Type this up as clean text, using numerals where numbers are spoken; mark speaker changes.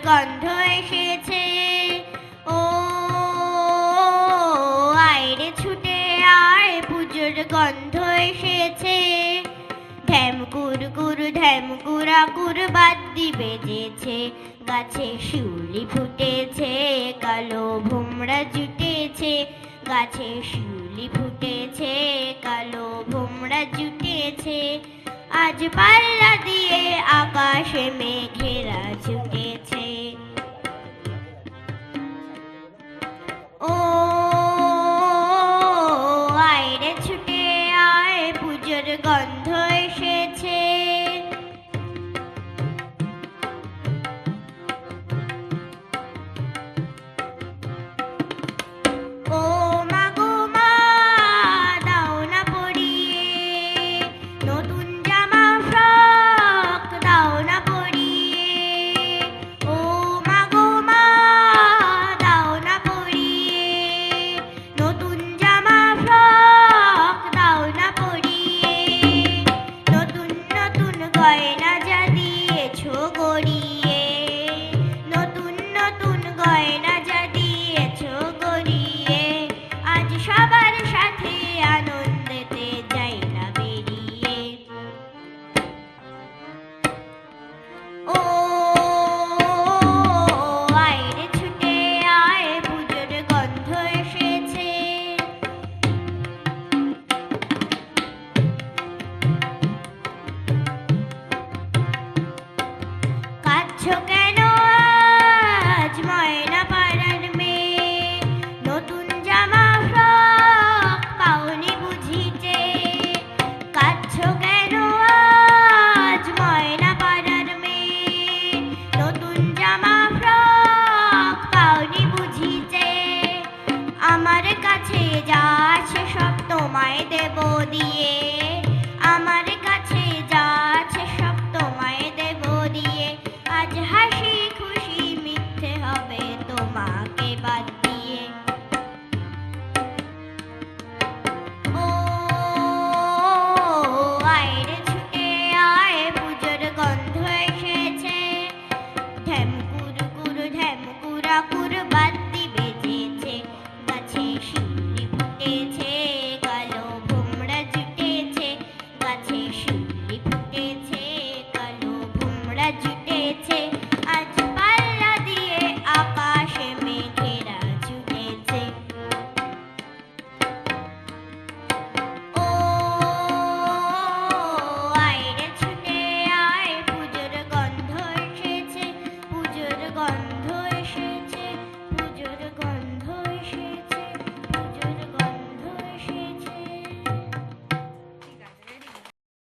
Speaker 1: গন্ধ এসেছে। ও আইরে ছুটে আয়, পুজোর গন্ধ এসেছে। ঢ্যামকুর আকুর বাদ্যি বেজেছে, গাছে শিউলি ফুটেছে, কালো ভোমরা জুটেছে। গাছে শিউলি ফুটেছে, কালো ভোমরা জুটেছে। আজ পাল্লা দিয়ে আকাশে মেঘেরা ছুটেছে। ও আইরে ছুটে আয়, পুজোর গন্ধ এসেছে। ও মা গো মা, দাও না পরিয়ে নতুন জামা ফ্রক, দাও না পরিয়ে। ও মা গো মা, দাও না পরিয়ে নতুন জামা ফ্রক, দাও না পরিয়ে। নতুন নতুন গয়না যা দিয়েছো গড়িয়ে, নতুন নতুন গয়না যা দিয়েছো গড়িয়ে। আজ সবার সাথে আনন্দেতে যাই না বেরিয়ে। ও আইরে ছুটে আয়, পুজোর গন্ধ এসেছে। কাঁদছো কেন আজ ময়না পাড়ার মেয়ে, নতুন জামা ফ্রক পাওনি বুঝিতে। কাঁদছো কেন আজ ময়না পাড়ার মেয়ে, নতুন জামা ফ্রক পাওনি বুঝিতে। আমার কাছে যা আছে সব তোমায় দেব দিয়ে।